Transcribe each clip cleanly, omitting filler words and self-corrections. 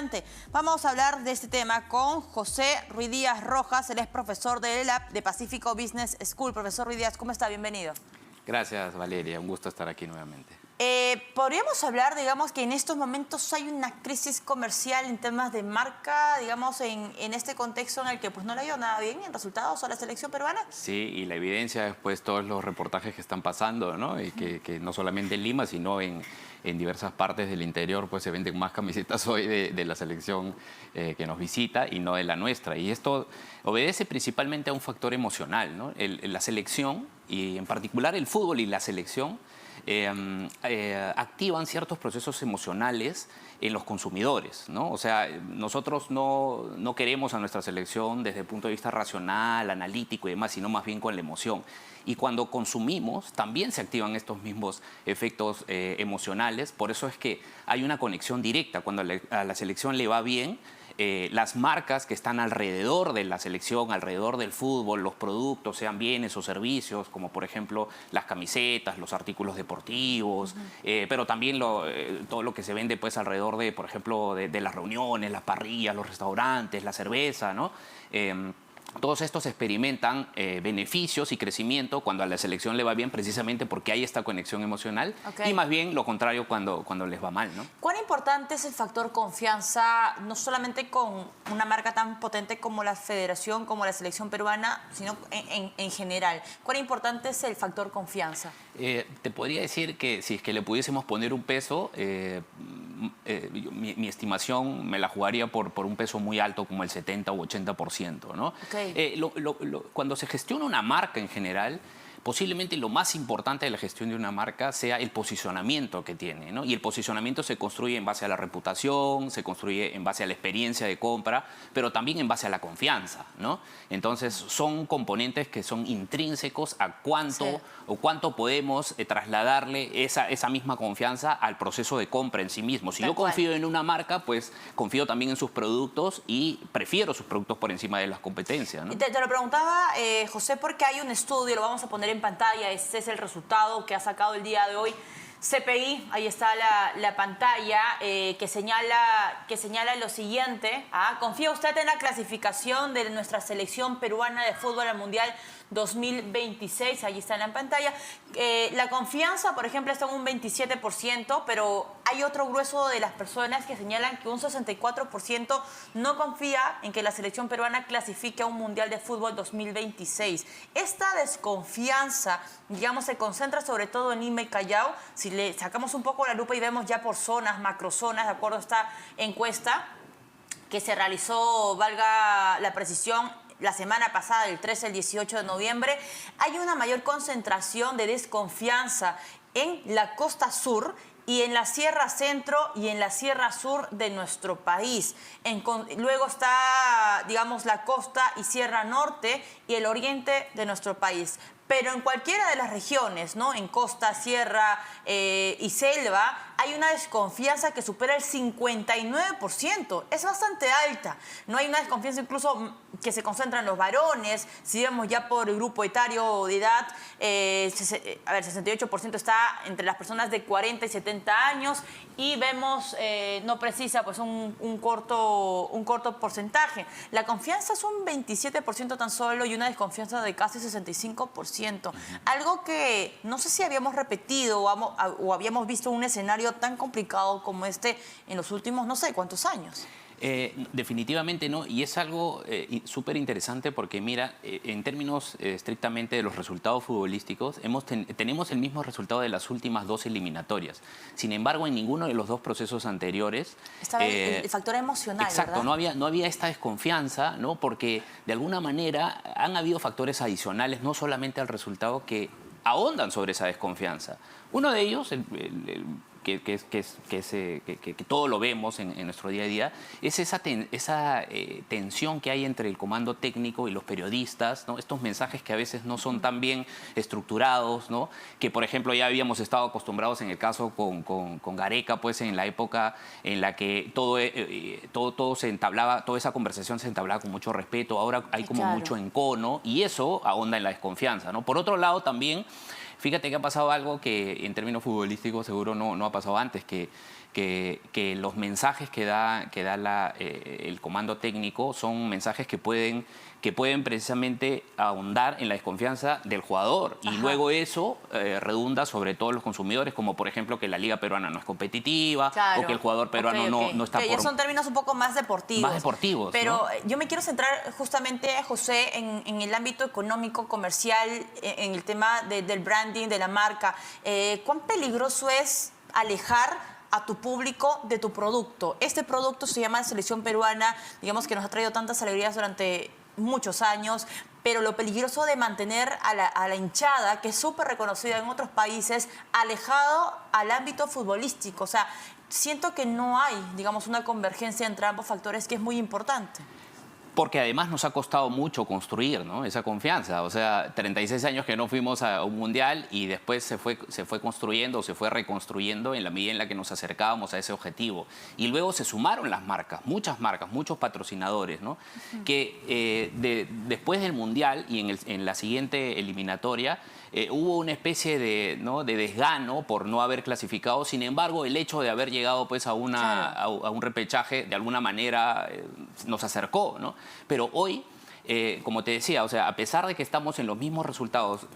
interesante. Vamos a hablar de este tema con José Ruiz Díaz Rojas, él es profesor de ELAP de Pacífico Business School. Profesor Ruiz Díaz, ¿cómo está? Bienvenido. Gracias, Valeria. Un gusto estar aquí nuevamente. Podríamos hablar, digamos, que en estos momentos hay una crisis comercial en temas de marca, digamos, en este contexto en el que pues no le ha ido nada bien en resultados a la selección peruana. Sí, y la evidencia es pues todos los reportajes que están pasando, ¿no? Y que no solamente en Lima, sino en diversas partes del interior, pues se venden más camisetas hoy de la selección que nos visita y no de la nuestra. Y esto obedece principalmente a un factor emocional, ¿no? La selección, y en particular el fútbol y la selección, activan ciertos procesos emocionales en los consumidores, ¿no? O sea, nosotros no queremos a nuestra selección desde el punto de vista racional, analítico y demás, sino más bien con la emoción. Y cuando consumimos, también se activan estos mismos efectos emocionales. Por eso es que hay una conexión directa. Cuando a la selección le va bien, las marcas que están alrededor de la selección, alrededor del fútbol, los productos, sean bienes o servicios, como por ejemplo las camisetas, los artículos deportivos, pero también todo lo que se vende pues alrededor de, por ejemplo, de las reuniones, las parrillas, los restaurantes, la cerveza, ¿no? Todos estos experimentan beneficios y crecimiento cuando a la selección le va bien, precisamente porque hay esta conexión emocional, y más bien lo contrario cuando les va mal, ¿no? ¿Cuán importante es el factor confianza, no solamente con una marca tan potente como la Federación, como la selección peruana, sino en general? ¿Cuán importante es el factor confianza? Te podría decir que si es que le pudiésemos poner un peso, mi estimación me la jugaría por un peso muy alto como el 70 u 80%, ¿no? Cuando se gestiona una marca en general, posiblemente lo más importante de la gestión de una marca sea el posicionamiento que tiene, ¿no? Y el posicionamiento se construye en base a la reputación, se construye en base a la experiencia de compra, pero también en base a la confianza, ¿no? Entonces son componentes que son intrínsecos a cuánto podemos trasladarle esa misma confianza al proceso de compra en sí mismo. Si yo confío en una marca, pues confío también en sus productos y prefiero sus productos por encima de las competencias, ¿no? Te lo preguntaba, José, porque hay un estudio, lo vamos a poner en pantalla, este es el resultado que ha sacado el día de hoy CPI, ahí está la pantalla, que señala lo siguiente. ¿Confía usted en la clasificación de nuestra selección peruana de fútbol al Mundial 2026? Ahí está en la pantalla. La confianza, por ejemplo, está en un 27%, pero hay otro grueso de las personas que señalan que un 64% no confía en que la selección peruana clasifique a un Mundial de Fútbol 2026. Esta desconfianza, digamos, se concentra sobre todo en Lima y Callao. Si le sacamos un poco la lupa y vemos ya por zonas, macrozonas, de acuerdo a esta encuesta que se realizó, valga la precisión, la semana pasada, del 13 al 18 de noviembre, hay una mayor concentración de desconfianza en la costa sur y en la Sierra Centro y en la Sierra Sur de nuestro país. Luego está, digamos, la costa y Sierra Norte y el oriente de nuestro país. Pero en cualquiera de las regiones, ¿no? En costa, sierra y selva, hay una desconfianza que supera el 59%. Es bastante alta. No hay una desconfianza incluso que se concentra en los varones. Si vemos ya por el grupo etario de edad, 68% está entre las personas de 40 y 70 años. Y vemos, no precisa, pues un corto porcentaje. La confianza es un 27% tan solo y una desconfianza de casi 65%. Algo que no sé si habíamos repetido o habíamos visto un escenario tan complicado como este en los últimos no sé cuántos años. Definitivamente no, y es algo súper interesante porque, mira, en términos estrictamente de los resultados futbolísticos, tenemos el mismo resultado de las últimas 2 eliminatorias. Sin embargo, en ninguno de los 2 procesos anteriores... Estaba el factor emocional, exacto, ¿verdad? no había esta desconfianza, ¿no? Porque de alguna manera han habido factores adicionales, no solamente al resultado, que ahondan sobre esa desconfianza. Uno de ellos, que todo lo vemos en nuestro día a día, es esa tensión que hay entre el comando técnico y los periodistas, ¿no? Estos mensajes que a veces no son tan bien estructurados, ¿no? Que, por ejemplo, ya habíamos estado acostumbrados en el caso con Gareca, pues en la época en la que todo se entablaba, toda esa conversación se entablaba con mucho respeto. Ahora hay como mucho encono y eso ahonda en la desconfianza, ¿no? Por otro lado, también... Fíjate que ha pasado algo que en términos futbolísticos seguro no ha pasado antes, que que los mensajes que da el comando técnico son mensajes que pueden precisamente ahondar en la desconfianza del jugador. Y luego eso redunda sobre todos los consumidores, como por ejemplo que la Liga Peruana no es competitiva, o que el jugador peruano no está ya son términos un poco más deportivos. Más deportivos, pero ¿no? yo me quiero centrar justamente, José, en el ámbito económico, comercial, en el tema del branding, de la marca. ¿Cuán peligroso es alejar a tu público de tu producto? Este producto se llama Selección Peruana, digamos que nos ha traído tantas alegrías durante muchos años, pero lo peligroso de mantener a la hinchada, que es súper reconocida en otros países, alejado al ámbito futbolístico. O sea, siento que no hay, digamos, una convergencia entre ambos factores que es muy importante. Porque además nos ha costado mucho construir, ¿no?, esa confianza. O sea, 36 años que no fuimos a un mundial y después se fue construyendo, se fue reconstruyendo en la medida en la que nos acercábamos a ese objetivo. Y luego se sumaron las marcas, muchos patrocinadores, ¿no? Que después del mundial y en la siguiente eliminatoria hubo una especie de desgano por no haber clasificado. Sin embargo, el hecho de haber llegado pues, a un repechaje de alguna manera nos acercó, ¿no? Pero hoy, como te decía, o sea, a pesar de que estamos en los mismos resultados,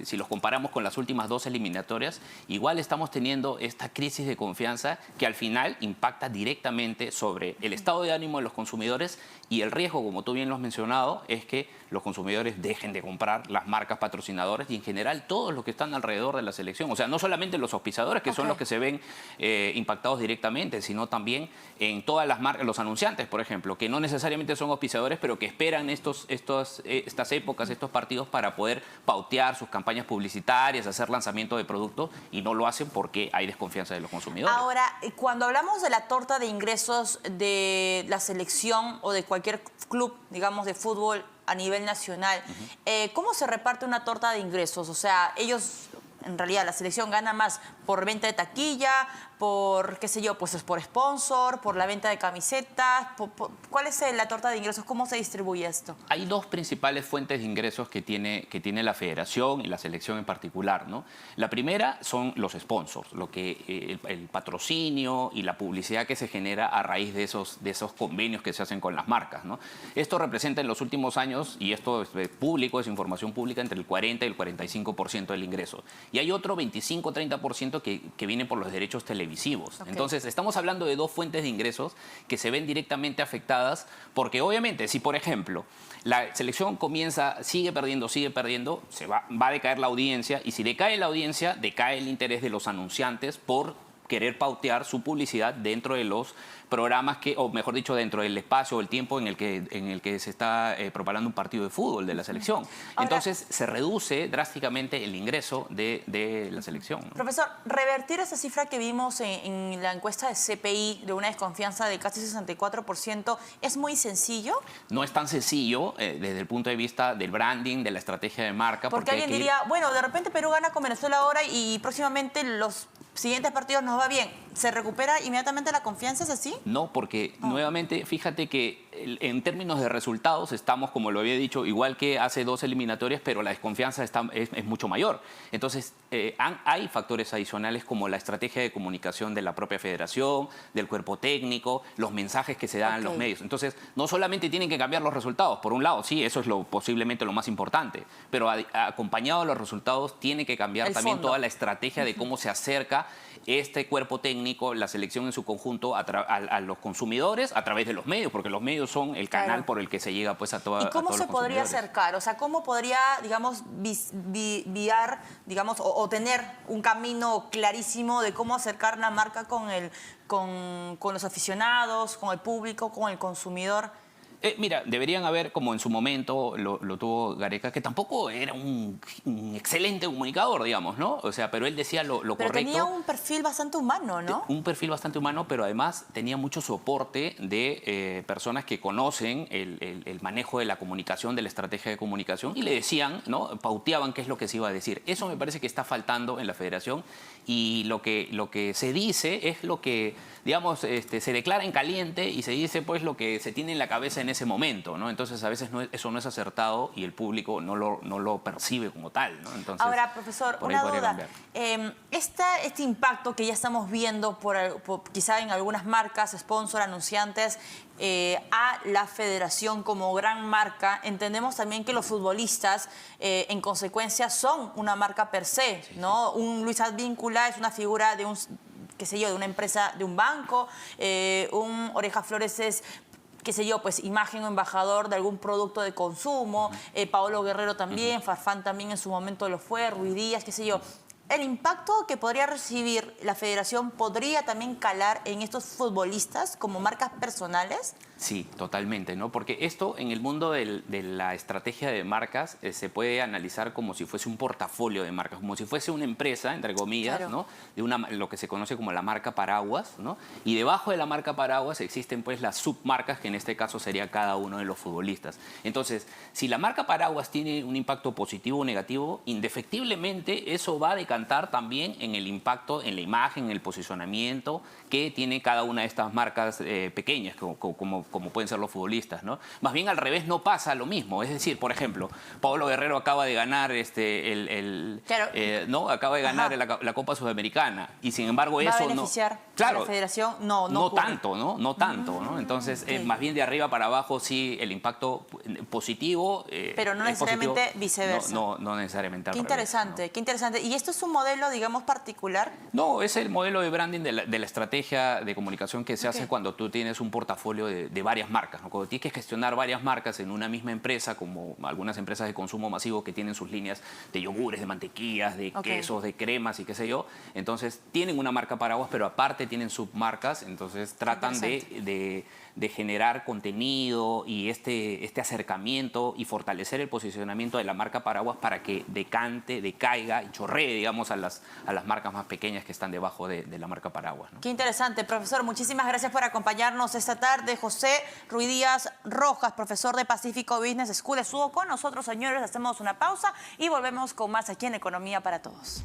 si los comparamos con las últimas 2 eliminatorias, igual estamos teniendo esta crisis de confianza que al final impacta directamente sobre el estado de ánimo de los consumidores, y el riesgo, como tú bien lo has mencionado, es que los consumidores dejen de comprar las marcas patrocinadoras y en general todos los que están alrededor de la selección. O sea, no solamente los auspiciadores, que son los que se ven impactados directamente, sino también en todas las marcas, los anunciantes, por ejemplo, que no necesariamente son auspiciadores, pero que esperan estas épocas, estos partidos para poder pautear sus campañas publicitarias, hacer lanzamiento de productos, y no lo hacen porque hay desconfianza de los consumidores. Ahora, cuando hablamos de la torta de ingresos de la selección o de cualquier club, digamos, de fútbol a nivel nacional, ¿cómo se reparte una torta de ingresos? O sea, ellos, en realidad, la selección gana más por venta de taquilla, por, qué sé yo, pues por sponsor, por la venta de camisetas. ¿Cuál es la torta de ingresos? ¿Cómo se distribuye esto? Hay 2 principales fuentes de ingresos que tiene la federación y la selección en particular, ¿no? La primera son los sponsors, el patrocinio y la publicidad que se genera a raíz de esos convenios que se hacen con las marcas, ¿no? Esto representa en los últimos años, y esto es público, es información pública, entre el 40 y el 45% del ingreso. Y hay otro 25-30% que viene por los derechos televisivos. Entonces, estamos hablando de 2 fuentes de ingresos que se ven directamente afectadas, porque obviamente, si por ejemplo la selección sigue perdiendo, va a decaer la audiencia, y si decae la audiencia, decae el interés de los anunciantes por querer pautear su publicidad dentro de los programas o mejor dicho, dentro del espacio o el tiempo en el que se está propagando un partido de fútbol de la selección. Ahora, entonces se reduce drásticamente el ingreso de la selección, ¿no? Profesor, revertir esa cifra que vimos en la encuesta de CPI de una desconfianza de casi 64%, ¿es muy sencillo? No es tan sencillo desde el punto de vista del branding, de la estrategia de marca. Porque alguien diría, bueno, de repente Perú gana con Venezuela ahora y próximamente los siguientes partidos nos va bien. ¿Se recupera inmediatamente la confianza? ¿Es así? No, porque nuevamente, fíjate que en términos de resultados estamos, como lo había dicho, igual que hace 2 eliminatorias, pero la desconfianza es mucho mayor. Entonces, hay factores adicionales como la estrategia de comunicación de la propia federación, del cuerpo técnico, los mensajes que se dan en los medios. Entonces, no solamente tienen que cambiar los resultados, por un lado, sí, eso es posiblemente lo más importante, pero acompañado de los resultados tiene que cambiar también toda la estrategia de cómo se acerca este cuerpo técnico, la selección en su conjunto, a los consumidores a través de los medios, porque los medios son el canal por el que se llega pues a todos los consumidores. ¿Y cómo se podría acercar? O sea, ¿cómo podría, digamos, guiar, digamos, o tener un camino clarísimo de cómo acercar la marca con los aficionados, con el público, con el consumidor? Mira, deberían haber, como en su momento lo tuvo Gareca, que tampoco era un excelente comunicador, digamos, ¿no? O sea, pero él decía lo correcto. Pero tenía un perfil bastante humano, ¿no? Un perfil bastante humano, pero además tenía mucho soporte de personas que conocen el manejo de la comunicación, de la estrategia de comunicación, y le decían, ¿no? Pauteaban qué es lo que se iba a decir. Eso me parece que está faltando en la federación, y lo que se dice es lo que, digamos, se declara en caliente, y se dice pues lo que se tiene en la cabeza en ese momento, ¿no? Entonces a veces eso no es acertado y el público no lo percibe como tal, ¿no? Entonces, ahora, profesor, por ahí una podría duda. cambiar. Este impacto que ya estamos viendo quizá en algunas marcas, sponsor, anunciantes, a la federación como gran marca, entendemos también que los futbolistas, en consecuencia, son una marca per se, ¿no? Un Luis Advíncula es una figura de qué sé yo, de una empresa, de un banco, un Oreja Flores es, qué sé yo, pues imagen o embajador de algún producto de consumo, Paolo Guerrero también, Farfán también en su momento lo fue, Ruiz Díaz, qué sé yo. ¿El impacto que podría recibir la federación podría también calar en estos futbolistas como marcas personales? Sí, totalmente, ¿no? Porque esto en el mundo de la estrategia de marcas se puede analizar como si fuese un portafolio de marcas, como si fuese una empresa, entre comillas, Claro. ¿no? De lo que se conoce como la marca paraguas, ¿no? Y debajo de la marca paraguas existen pues las submarcas, que en este caso sería cada uno de los futbolistas. Entonces, si la marca paraguas tiene un impacto positivo o negativo, indefectiblemente eso va a decantar también en el impacto, en la imagen, en el posicionamiento que tiene cada una de estas marcas pequeñas, como pueden ser los futbolistas, ¿no? Más bien al revés no pasa lo mismo. Es decir, por ejemplo, Paolo Guerrero acaba de ganar Claro. ¿no? Acaba de ganar la Copa Sudamericana y sin embargo ¿Va eso a beneficiar a la federación? No ocurre. tanto, ¿no? No tanto, ¿no? Entonces, ok. más bien de arriba para abajo sí el impacto positivo. Pero no es positivo. necesariamente viceversa. No necesariamente al Qué revés, interesante, ¿no? qué interesante. ¿Y esto es un modelo, digamos, particular? No, es el modelo de branding de la estrategia de comunicación que se hace cuando tú tienes un portafolio de varias marcas, ¿no? Cuando tienes que gestionar varias marcas en una misma empresa, como algunas empresas de consumo masivo que tienen sus líneas de yogures, de mantequillas, de quesos, de cremas y qué sé yo. Entonces tienen una marca paraguas, pero aparte tienen submarcas, entonces tratan de generar contenido y este acercamiento y fortalecer el posicionamiento de la marca paraguas para que decaiga y chorree, digamos, a las marcas más pequeñas que están debajo de la marca paraguas, ¿no? Qué interesante, profesor. Muchísimas gracias por acompañarnos esta tarde. José Ruiz Díaz Rojas, profesor de Pacífico Business School, estuvo con nosotros, señores. Hacemos una pausa y volvemos con más aquí en Economía para Todos.